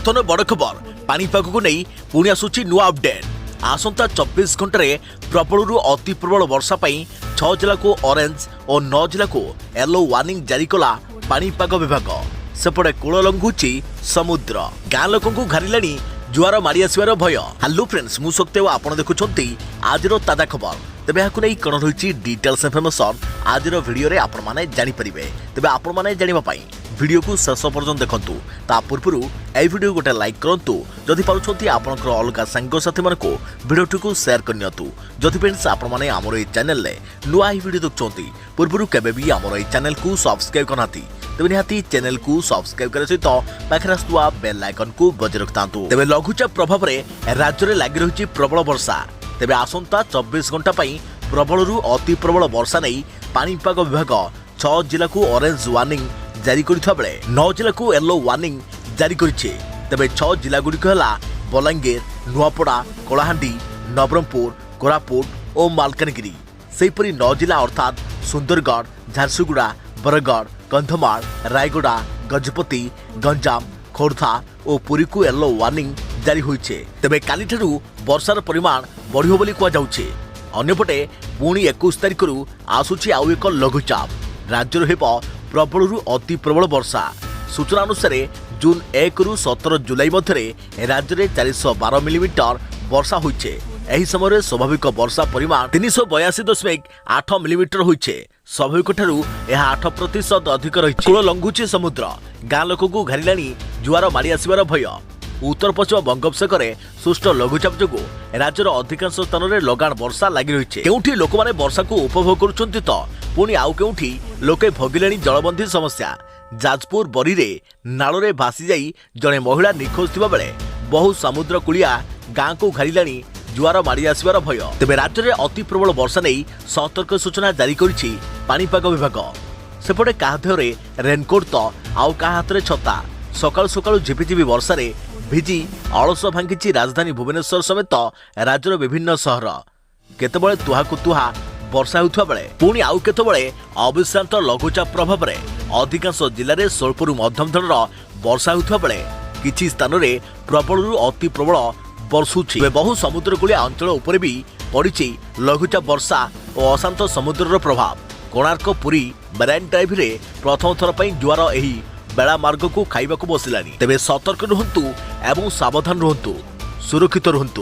बर्तन बड़ खबर पानीपाग को नहीं पुणी आसुची नुआ अपडेट। आसंता 24 घंटे प्रबल अति प्रबल वर्षा 6 जिला को ऑरेंज और 9 जिला को येलो वार्निंग जारी कला पानीपाग विभाग। सेपटे कूल लंघुची समुद्र गाँ लोक घारिलाणी जुआर मारी आसवर भय। हेलो फ्रेंड्स मु शक्ति आपड़ देखुंत आज ताजा खबर। तेज यहाँ नहीं कौन रही डिटेल्स इनफर्मेशन आज भिडियो रे आपण माने जानि परिबे। तेज आपण माने जानिबा पई वीडियो को शेष पर्यंत देखंतु। ता पूर्व ए वीडियो गोटे लाइक करंतु जदि पारुछंती आपनकर अलगा संग साथी मन को वीडियो को शेयर करनियतु। जदि फ्रेंड्स आपण माने हमर ए चैनल रे नुआ ही वीडियो देखचंती पूर्व केबे भी हमर ए चैनल को सब्सक्राइब करनाती तेज निहाती चैनल को सब्सक्राइब करे सहित पाखरे आसुवा बेल आइकन को बजाय रखतांतु। तेज लघुचाप प्रभाव रे राज्य रे लागि रहिछि प्रबल वर्षा। तेबे आसंता 24 घंटा प्रबल अति प्रबल वर्षा नहीं पानीपाग विभाग 6 जिला को ऑरेंज वार्निंग जारी करथिबा बेले 9 जिला को येलो वार्निंग जारी करिछि। तेबे 6 जिला गुड़िक है बलांगीर, नुआपड़ा, कलाहांडी, नवरंगपुर, कोरापुट और मालकानगिरी। सेहीपरि 9 जिला अर्थात सुंदरगढ़, झारसुगुड़ा, बरगढ़, कंधमाल, रायगड़ा, गजपति, गंजाम, खोर्धा और पुरी को येलो वार्निंग जारी होइछे। तेबे काली ठारू वर्षार परिमाण बढ़ियो बोली कुआ जाउछे। अन्यपटे पुणी 21 तारिख आसुची आउ एक लघुचाप राज्य हेब प्रबल अति प्रबल वर्षा। सूचना अनुसार जून 1 रु 17 जुलाई मध्य राज्य में 412 मिलीमीटर वर्षा होइछे। एही समय स्वाभाविक वर्षा परिमाण 382.8 मिलीमीटर होइछे। स्वाभाविक ठारू यह 8% अधिक रही। कूल लंघुची समुद्र गाँ लोक को घारिलाणी जुआर मारी आसवर भय। उत्तर पश्चिम बंगोपसागर सृष्ट लघुचाप जो राज्यर अधिकांश स्थान में लगाण वर्षा लगी रही है। केउठी लोक माने वर्षा को उपभोग करुछंती तो पुणी आउ केउठी लोके भोगिलेनी जलबंधी समस्या। जाजपुर बरी रे नाଳରେ भासी जाई जड़े महिला निखोज थिबा बेले बहु समुद्र कूलिया गाँ को घारिलाणी जुआर मारी आसवर भय। तेबे राज्य में अति प्रबल वर्षा नहीं सतर्क सूचना जारी करिछि पानीपाग विभाग। सेपटे काहा देहरे रेनकोट तो आउ काहा हाथ छता। सकाळु सकाळु झिपिझिपि वर्षा रे भिजी अलस भांगी राजधानी भुवनेश्वर समेत राज्यर विभिन्न सहर। केतबळे तुहाकु तुहा वर्षा होउथबा बेले पुणी आउ केतबळे अविश्रांत लघुचाप प्रभाव रे अधिकांश जिल्ला रे स्वल्परु मध्यम धरणर वर्षा होउथबा बेले किछि स्थान रे प्रबलरु अति प्रबल वर्षुछि। बहु समुद्रकूलिया अंचल उपरे भी पड़िछि लघुचाप वर्षा और अशांत समुद्रर प्रभाव। कोणार्क पुरी मराइन ड्राइव रे प्रथम थर पई जुआर एही बेला मार्ग को खाइबा को बसिलानी। तेबे सतर्क रुहंतु एवं सावधान रुहंतु, सुरक्षित रुहंतु।